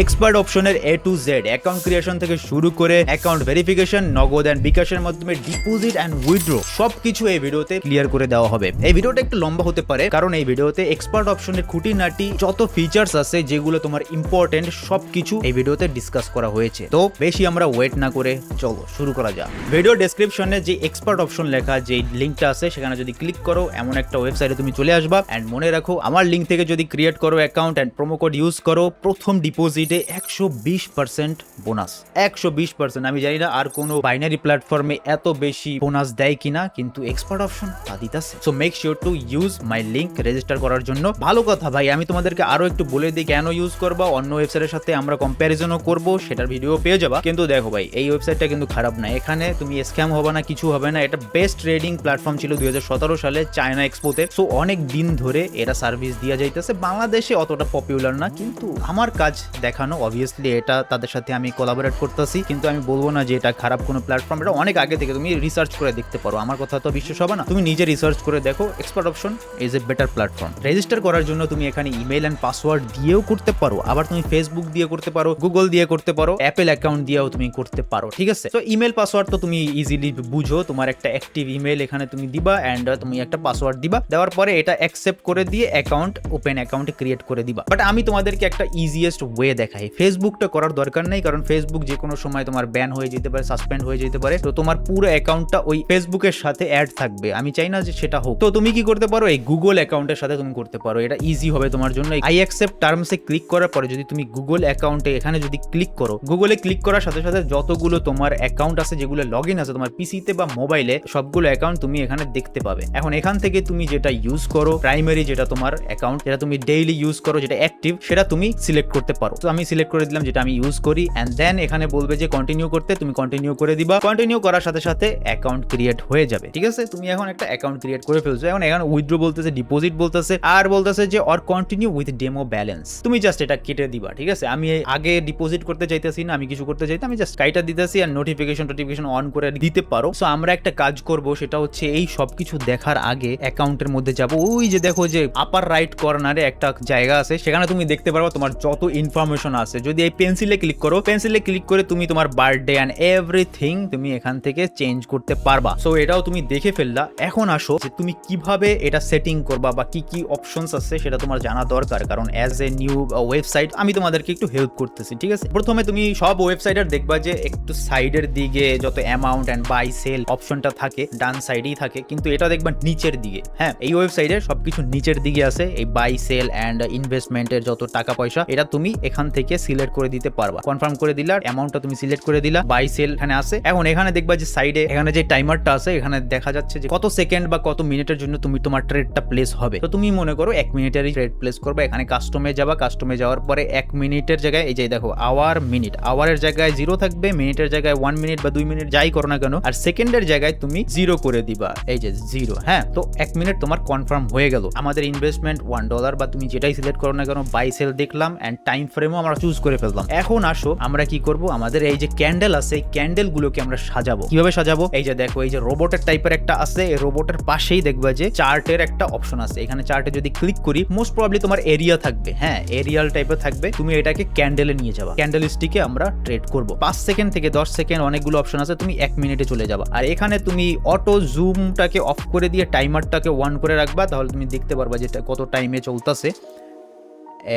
Expert অপশনের A to Z account creation থেকে শুরু করে অ্যাকাউন্ট ভেরিফিকেশন, নগদ এন্ড বিকাশের মাধ্যমে ডিপোজিট এন্ড উইথড্র সবকিছু এই ভিডিওতে ক্লিয়ার করে দেওয়া হবে। এই ভিডিওটা একটু লম্বা হতে পারে কারণ এই ভিডিওতে এক্সপার্ট অপশনের খুঁটিনাটি যত ফিচার্স আছে যেগুলো তোমার ইম্পর্টেন্ট সবকিছু এই ভিডিওতে ডিসকাস করা হয়েছে। তো বেশি আমরা ওয়েট না করে চলো শুরু করা যাক। ভিডিও ডেসক্রিপশনে যে এক্সপার্ট অপশন লেখা যে লিঙ্কটা আছে সেখানে যদি ক্লিক করো এমন একটা ওয়েবসাইটে তুমি চলে আসবা। এন্ড মনে রাখো আমার লিঙ্ক থেকে যদি ক্রিয়েট করো account and promo code use করো প্রথম ডিপোজিটে 120% বোনাস। 120%। আমি জানি না আর কোনো বাইনারি প্ল্যাটফর্মে এত বেশি বোনাস দেয় কিনা, কিন্তু এক্সপার্ট অপশন তা দিতেছে। So make sure to use my link register করার জন্য। ভালো কথা ভাই, আমি তোমাদেরকে আরো একটু বলে দিই কেন ইউজ করবা। অন্য ওয়েবসাইটের সাথে আমরা কম্প্যারিজনও করব, সেটার ভিডিও পেয়ে যাবা। কিন্তু দেখো ভাই, এই ওয়েবসাইটটা কিন্তু খারাপ না। এখানে তুমি স্ক্যাম হবে না, কিছু হবে না। এটা বেস্ট ট্রেডিং প্ল্যাটফর্ম ছিল 2017 সালে চায়না এক্সপোতে। সো অনেক দিন ধরে এরা সার্ভিস দিয়ে যাইতেছে। বাংলাদেশে অতটা পপুলার না, কিন্তু আমার কাজ দেখানো, অবভিয়াসলি এটা তাদের সাথে আমি কোলাবোরেট করতেছি। কিন্তু আমি বলবো না যে এটা খারাপ কোনো প্ল্যাটফর্ম। এটা অনেক আগে থেকে তুমি রিসার্চ করে দেখতে পারো। আমার কথা তো বিশ্বাস হবে না, তুমি নিজে রিসার্চ করে দেখো। Expert option is a better platform. Register করার জন্য তুমি এখানে ইমেল এন্ড পাসওয়ার্ড দিয়েও করতে পারো, আবার তুমি ফেসবুক দিয়ে করতে পারো, গুগল দিয়ে করতে পারো, অ্যাপেল অ্যাকাউন্ট দিয়েও তুমি করতে পারো। ঠিক আছে? তো ইমেল পাসওয়ার্ড তো তুমি ইজিলি বুঝো। তোমার একটা অ্যাক্টিভ ইমেল এখানে তুমি দিবা এন্ড তুমি একটা পাসওয়ার্ড দিবা। দেওয়ার পরে এটা অ্যাকসেপ্ট করে দিয়ে অ্যাকাউন্ট ওপেন অ্যাকাউন্ট ক্রিয়েট করে দিবা। বাট আমি তোমাদেরকে একটা ইজিয়েস্ট ওয়ে দেখাই। ফেসবুকটা করার দরকার নেই, কারণ ফেসবুক যে কোনো সময় তোমার ব্যান হয়ে যেতে পারে, সাসপেন্ড হয়ে যেতে পারে। তো তোমার পুরো অ্যাকাউন্টটা ওই ফেসবুকের সাথে অ্যাড থাকবে। আমি চাই না যে সেটা হোক। তো তুমি কি করতে পারো, এই গুগল অ্যাকাউন্টের সাথে তুমি করতে পারো। এটা ইজি হবে তোমার জন্য। আই অ্যাকসেপ্ট টার্মসে ক্লিক করার পরে যদি তুমি গুগল অ্যাকাউন্টে এখানে যদি ক্লিক করো, গুগলে ক্লিক করার সাথে সাথে যতগুলো তোমার অ্যাকাউন্ট আছে, যেগুলো লগ ইন আছে তোমার পিসিতে বা মোবাইলে, সবগুলো অ্যাকাউন্ট তুমি এখানে দেখতে পাবে। এখন এখান থেকে তুমি যেটা ইউজ করো, প্রাইমারি যেটা তোমার অ্যাকাউন্ট, যেটা তুমি ডেইলি ইউজ করো, যেটা অ্যাক্টিভ, সেটা তুমি সিলেক্ট করতে পারো। তো আমি সিলেক্ট করে দিলাম যেটা আমি ইউজ করি। এন্ড দেন এখানে বলবে যে কন্টিনিউ করতে, তুমি কন্টিনিউ করে দিবা। কন্টিনিউ করার সাথে সাথে অ্যাকাউন্ট ক্রিয়েট হয়ে যাবে। ঠিক আছে? তুমি এখন একটা অ্যাকাউন্ট ক্রিয়েট করে ফেলছো। এখন এখানে উইথড্র বলতেছে, ডিপোজিট বলতেছে, আর বলতেছে যে or continue with demo balance. তুমি জাস্ট এটা কেটে দিবা। ঠিক আছে? আমি আগে ডিপোজিট করতে চাইতেছি না, আমি কিছু করতে চাইতাম, আমি জাস্ট কাইটা দিতেছি আর নোটিফিকেশন অন করে দিতে পারো। সো আমরা একটা কাজ করব, সেটা হচ্ছে এই সবকিছু দেখার আগে অ্যাকাউন্টের মধ্যে যাব। ওই যে দেখো যে আপার রাইট কর্নারে একটা জায়গা আছে, সেখানে তুমি দেখতে পারবা তোমার যত ইনফরমেশন আছে। যদি এই পেন্সিলে ক্লিক করো, পেন্সিলে ক্লিক করে তুমি তোমার বার্থডে এন্ড এভরিথিং তুমি এখান থেকে চেঞ্জ করতে পারবা। সো এটাও তুমি দেখে ফেললা। এখন আসো যে তুমি কিভাবে এটা সেটিং করবা বা কি কি অপশনস আছে সেটা তোমার জানা দরকার, কারণ অ্যাজ এ নিউ ওয়েবসাইট আমি তোমাদেরকে একটু হেল্প করতেছি। ঠিক আছে? প্রথমে তুমি সব ওয়েবসাইটের দেখবা যে একটু সাইডের দিকে যত অ্যামাউন্ট এন্ড বাই সেল অপশনটা থাকে ডান সাইডেই থাকে, কিন্তু এটা দেখবা নিচের দিকে। হ্যাঁ, এই ওয়েবসাইটের সবকিছু নিচের দিকে আছে। এই বাই সেল এন্ড ইনভেস্টমেন্টের যত টাকা পয়সা, এটা তুমি এখান থেকে সিলেক্ট করে দিতে পারবা। কনফার্ম করে দিলা, অ্যামাউন্টটা তুমি সিলেক্ট করে দিলা, বাই সেল এখানে আছে। এখন এখানে দেখবা যে সাইডে এখানে যে টাইমারটা আছে, এখানে দেখা যাচ্ছে যে কত সেকেন্ড বা কত মিনিটের জন্য তুমি তোমার ট্রেডটা প্লেস হবে। তো তুমি মনে করো 1 মিনিটেরই ট্রেড প্লেস করবে। এখানে কাস্টমে যাবা, কাস্টমে যাওয়ার পরে 1 মিনিটের জায়গায় এই যে দেখো আওয়ার মিনিট, আওয়ারের জায়গায় 0 থাকবে, মিনিটের জায়গায় 1 মিনিট বা 2 মিনিট যাই করো না কেন, আর সেকেন্ডের জায়গায় তুমি 0 করে দিবা। এই যে 0। হ্যাঁ, তো 1 মিনিট তোমার কনফার্ম হয়ে গেল। আমাদের ইনভেস্টমেন্ট $1 বা তুমি যেটাই সিলেক্ট করো না কেন, বাই সেল দেখলাম এন্ড টাইম ফ্রেমও আমরা চুজ করে ফেললাম। এখন আসো আমরা কি করব, আমাদের এই যে ক্যান্ডেল আছে, এই ক্যান্ডেল গুলোকে আমরা সাজাবো। কিভাবে সাজাবো? এই যে দেখো এই যে রোবটের টাইপের একটা আছে, এই রোবটের পাশেই দেখবা যে চার্টের একটা অপশন আছে। এখানে চার্টে যদি ক্লিক করি, মোস্ট প্রবাবলি তোমার এরিয়া থাকবে। হ্যাঁ, এরিয়াল টাইপের থাকবে। তুমি এটাকে ক্যান্ডেলে নিয়ে যাবা। ক্যান্ডেল স্টিকে আমরা ট্রেড করব। 5 সেকেন্ড থেকে 10 সেকেন্ড অনেকগুলো অপশন আছে, তুমি 1 মিনিটে চলে যাবা। আর এখানে তুমি অটো জুমটাকে অফ করে দিয়ে টাইমারটাকে 1 করে রাখবা, তাহলে তুমি দেখতে পারবা যে কত টাইমে চলতেছে।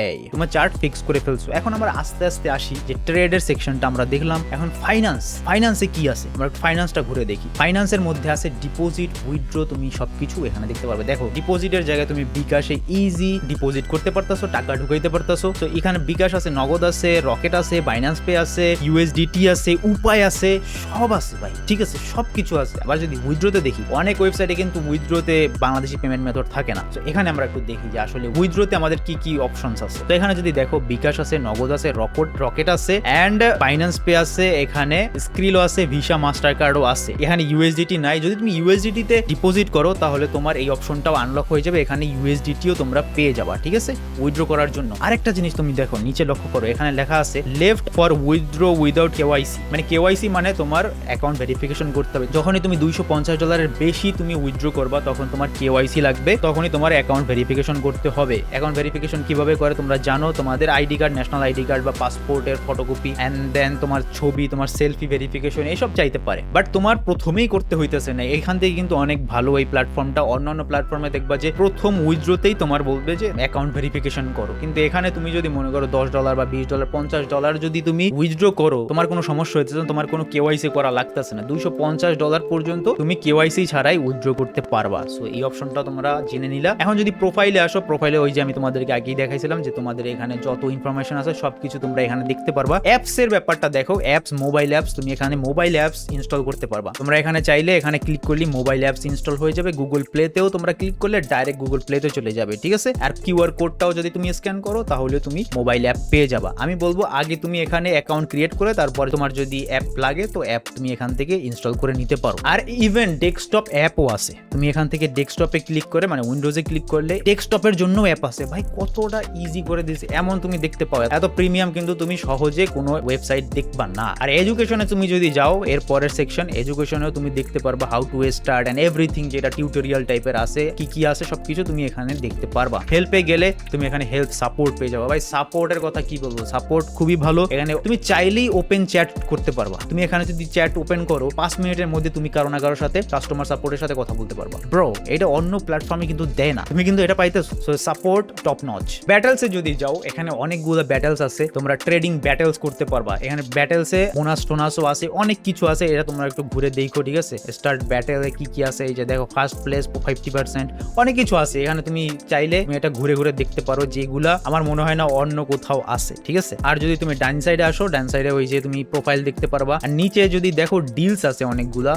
এই তোমার চার্ট ফিক্স করে ফেলছো। এখন আমরা আস্তে আস্তে আসি যে ট্রেডের সেকশনটা আমরা দেখলাম। এখন ফাইন্যান্সে কি আছে আমরা ফাইন্যান্সটা ঘুরে দেখি। ফাইন্যান্সের মধ্যে আছে ডিপোজিট, উইথড্র, তুমি সবকিছু এখানে দেখতে পারবে। দেখো ডিপোজিটের জায়গায় তুমি বিকাশে ইজি ডিপোজিট করতে পারতাছো, টাকা ঢুকাইতে পারতাছো। তো এখানে বিকাশ আছে, নগদ আছে, রকেট আছে, বাইন্যান্স পে আছে, ইউএসডিটি আছে, উপায় আছে, সব আছে ভাই। ঠিক আছে? সবকিছু আছে। আবার যদি উইথড্রতে দেখি, অনেক ওয়েবসাইটে কিন্তু উইথড্রতে বাংলাদেশি পেমেন্ট মেথড থাকে না। তো এখানে আমরা একটু দেখি যে আসলে উইথড্রতে আমাদের কি কি অপশন আছে। তো এখানে যদি দেখো বিকাশ আছে, নগদ আছে, রকেট আছে এন্ড ফাইন্যান্স পে আছে, এখানে স্ক্রিলও আছে, ভিসা মাস্টার কার্ডও আছে। এখানে ইউএসডিটি নাই। যদি তুমি ইউএসডিটি তে ডিপোজিট করো তাহলে তোমার এই অপশনটাও আনলক হয়ে যাবে। এখানে ইউএসডিটিও তোমরা পেয়ে যাবা। ঠিক আছে? উইথড্র করার জন্য আরেকটা জিনিস তুমি দেখো নিচে লক্ষ্য করো, এখানে লেখা আছে left for withdraw without KYC. মানে কেওয়াইসি মানে তোমার অ্যাকাউন্ট ভেরিফিকেশন করতে হবে। যখনই তুমি $250 বেশি তুমি উইথড্র করবা, তখন তোমার কেওয়াইসি লাগবে, তখনই তোমার অ্যাকাউন্ট ভেরিফিকেশন করতে হবে। অ্যাকাউন্ট ভেরিফিকেশন কিভাবে করে পারে তোমরা জানো তোমাদের ID card, national ID card বা পাসপোর্টের ফটোকপি অ্যান্ড দেন তোমার ছবি, তোমার সেলফি ভেরিফিকেশন এইসব চাইতে পারে। বাট তোমার প্রথমেই করতে হইতেছে না, এখান থেকে কিন্তু অনেক ভালো এই প্ল্যাটফর্মটা। অন্যান্য প্ল্যাটফর্মে দেখবা যে প্রথম উইথড্রোতেই তোমার বলবে যে অ্যাকাউন্ট ভেরিফিকেশন করো, কিন্তু এখানে তুমি যদি মনে করো $10 বা $20 $50 যদি তুমি উইথড্রো করো, তোমার কোনো সমস্যা হইতেছে না, তোমার কোনো কেওয়াইসি করা লাগতেছে না, $250 পর্যন্ত তুমি কেওয়াইসি ছাড়াই উইথড্রো করতে পারবা। সো এই অপশনটা তোমরা জেনে নিলা। এখন যদি প্রোফাইলে আসো, প্রোফাইলে ওই যে আমি তোমাদেরকে আগেই দেখাইছিলাম যে তোমাদের এখানে যত ইনফরমেশন আছে সবকিছু তোমরা এখানে দেখতে পারবা। অ্যাপস এর ব্যাপারটা দেখো, অ্যাপস, মোবাইল অ্যাপস, তুমি এখানে মোবাইল অ্যাপস ইনস্টল করতে পারবা। তোমরা এখানে চাইলে এখানে ক্লিক করলে মোবাইল অ্যাপস ইনস্টল হয়ে যাবে। গুগল প্লেতেও তোমরা ক্লিক করলে ডাইরেক্ট গুগল প্লেতে চলে যাবে, ঠিক আছে। আর কিউআর কোডটাও যদি তুমি স্ক্যান করো তাহলে তুমি মোবাইল অ্যাপ পেয়ে যাবা। আমি বলবো আগে তুমি এখানে অ্যাকাউন্ট ক্রিয়েট করে তারপরে তোমার যদি অ্যাপ লাগে তো অ্যাপ তুমি এখান থেকে ইনস্টল করে নিতে পারো। আর ইভেন ডেস্কটপ অ্যাপও আছে, তুমি এখান থেকে ডেস্কটপে ক্লিক করে মানে উইন্ডোজে ক্লিক করলে ডেস্কটপের জন্য অ্যাপ আছে। ভাই কতটা ইজি করে দিয়েছে, এমন তুমি দেখতে পাও। এত প্রিমিয়াম কিন্তু তুমি সহজে কোনো ওয়েবসাইট দেখবা না। আর এডুকেশনে তুমি যদি যাও, এর পরের সেকশন এডুকেশনেও তুমি দেখতে পারবা how to start and everything, যেটা টিউটোরিয়াল টাইপের আছে, কি কি আছে সবকিছু তুমি এখানে দেখতে পারবা। হেল্পে গেলে তুমি এখানে হেল্প সাপোর্ট পেয়ে যাবে। ভাই সাপোর্টের কথা কি বলবো, সাপোর্ট খুবই ভালো। এখানে তুমি চাইলেই ওপেন চ্যাট করতে পারবা। তুমি এখানে যদি চ্যাট ওপেন করো 5 মিনিটের মধ্যে তুমি কারো না কারোর সাথে কাস্টমার সাপোর্টের সাথে কথা বলতে পারবা। ব্রো এটা অন্য প্ল্যাটফর্মে কিন্তু দেয় না, তুমি কিন্তু এটা পাইতেছো। So support top notch. ব্যাটেলসে যদি যাও, এখানে অনেকগুলো ব্যাটেলস আছে, তোমরা ট্রেডিং ব্যাটেলস করতে পারবা। এখানে ব্যাটেলসে বোনাস টোনাসও আছে, অনেক কিছু আছে, এটা তোমরা একটু ঘুরে দেখো, ঠিক আছে। স্টার্ট ব্যাটেলে কি কি আছে, এই যে দেখো ফার্স্ট প্লেস 50%, অনেক কিছু আছে এখানে। তুমি চাইলে তুমি এটা ঘুরে ঘুরে দেখতে পারো, যেগুলা আমার মনে হয় না অন্য কোথাও আছে, ঠিক আছে। আর যদি তুমি ডান সাইডে আসো, ডান সাইডে ওই যে তুমি প্রোফাইল দেখতে পারবা। আর নিচে যদি দেখো ডিলস আছে অনেকগুলা।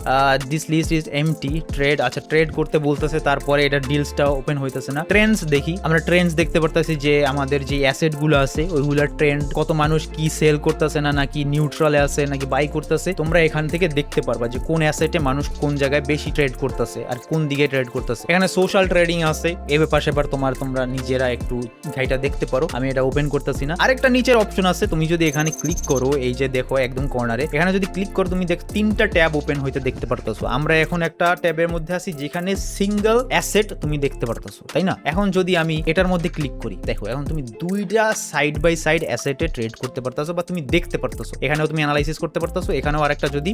This list is empty. Trade, আচ্ছা ট্রেড করতে বলতেছে, তারপরে এটা ডিলসটা ওপেন হইতেছে না। ট্রেন্ডস দেখি, আমরা ট্রেন্ডস দেখতে পারতেছি যে আমাদের যে অ্যাসেট গুলো আছে ওইগুলার ট্রেন্ড, কত মানুষ কি সেল করতেছে না, নাকি নিউট্রালে আছে নাকি বাই করতেছে, তোমরা এখান থেকে দেখতে পারবা যে কোন অ্যাসেটে মানুষ কোন জায়গায় বেশি ট্রেড করতেছে আর কোন দিকে ট্রেড করতেছে। এখানে সোশ্যাল ট্রেডিং আছে, এর পাশে আবার তোমরা নিজেরা একটু ঘাইটা দেখতে পারো। আমি এটা ওপেন করতেছি না। আরেকটা নিচের অপশন আছে, তুমি যদি এখানে ক্লিক করো, এই যে দেখো একদম কর্নারে, এখানে যদি ক্লিক করো তুমি দেখো 3টা ট্যাব ওপেন হইতে দেখতে পারতেছো। আমরা এখন একটা ট্যাবের মধ্যে আছি যেখানে সিঙ্গেল অ্যাসেট তুমি দেখতে পারতেছো, তাই না। এখন যদি আমি এটার মধ্যে ক্লিক করি, দেখো এখন তুমি দুইটা সাইড বাই সাইড অ্যাসেটে ট্রেড করতে পারতেছো বা তুমি দেখতে পারতেছো। এখানেও তুমি অ্যানালাইসিস করতে পারতেছো। এখানেও আরেকটা যদি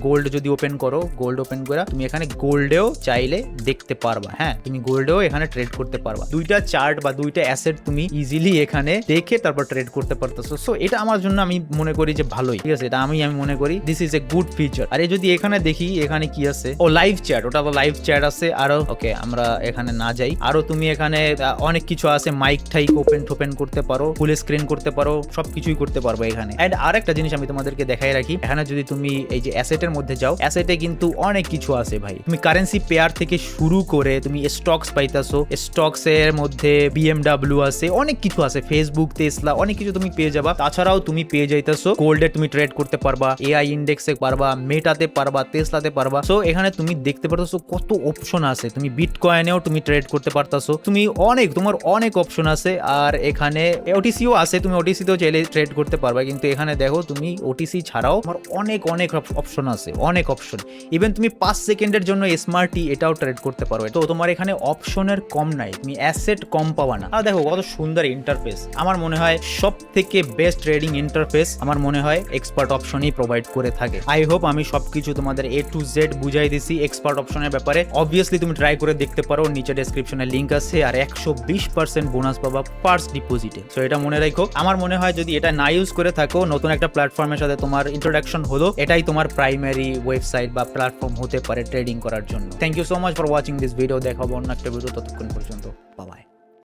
গোল্ড যদি ওপেন করো, গোল্ড ওপেন করে তুমি এখানে গোল্ডেও চাইলে দেখতে পারবা। হ্যাঁ, তুমি গোল্ডেও এখানে ট্রেড করতে পারবা। দুইটা চার্ট বা দুইটা অ্যাসেট তুমি ইজিলি এখানে দেখে তারপর ট্রেড করতে পারতেছো। সো এটা আমার জন্য আমি মনে করি যে ভালোই, ঠিক আছে। এটা আমি মনে করি this is a good feature. আর যদি এখানে দেখি এখানে কি আছে, ও লাইভ চ্যাট, ওটা লাইভ চ্যাট আছে আরো। ওকে, আমরা এখানে না যাই। আরো তুমি এখানে অনেক কিছু আছে, মাইক ঠাইক ওপেন করতে পারো, ফুল স্ক্রিন করতে পারো, সবকিছুই করতে পারবো এখানে। এন্ড আরেকটা জিনিস আমি তোমাদেরকে দেখাই রাখি, এখানে যদি তুমি এই যে অ্যাসেটের মধ্যে যাও, অ্যাসেটে কিন্তু অনেক কিছু আছে ভাই। তুমি কারেন্সি পেয়ার থেকে শুরু করে তুমি স্টকস পাইতাছো, স্টকস এর মধ্যে BMW আছে, অনেক কিছু আছে, ফেসবুক, টেসলা, অনেক কিছু তুমি পেয়ে যাবা। তাছাড়াও তুমি পেয়ে যাইতাছো গোল্ডে তুমি ট্রেড করতে পারবা, AI ইন্ডেক্সে পারবা, মেটাতে পারবা, টেসলাতে পারবা। সো এখানে তুমি দেখতে পারতেছো কত অপশন আছে। তুমি বিটকয়েনেও তুমি ট্রেড করতে পারতাছো, তুমি তোমার অনেক অপশন আছে। আর এখানে OTCও আছে, তুমি OTCতেও চাইলে ট্রেড করতে পারবা। কিন্তু এখানে দেখো তুমি OTC ছাড়াও তোমার অনেক অপশন আছে, অনেক অপশন। ইভেন তুমি 5 সেকেন্ডের জন্য SMARTI এটাও ট্রেড করতে পারো। তো তোমার এখানে অপশনের কম নাই, তুমি অ্যাসেট কম পাবা না। আর দেখো কত সুন্দর ইন্টারফেস। আমার মনে হয় সব থেকে বেস্ট ট্রেডিং ইন্টারফেস আমার মনে হয় এক্সপার্ট অপশনই প্রোভাইড করে থাকে। আই হোপ আমি সবকিছু তোমাদের A to Z বুঝাই দিছি এক্সপার্ট অপশনের ব্যাপারে। অবভিয়াসলি তুমি ট্রাই করে দেখতে পারো, নিচে ডেসক্রিপশনে লিংক আছে। আর 120% বোনাস পাবা ফার্স্ট ডিপোজিটে। সো এটা মনে রাখো। আমার মনে হয় যদি এটা না ইউজ করে থাকো, নতুন একটা প্ল্যাটফর্মের সাথে তোমার ইন্ট্রোডাকশন হলো, এটাই তোমার প্রাইমারি ওয়েবসাইট বা প্ল্যাটফর্ম হতে পারে ট্রেডিং করার জন্য। Thank you so much for watching this video. দেখাবো অন্য একটা ভিডিও, ততক্ষণ পর্যন্ত বাই বাই।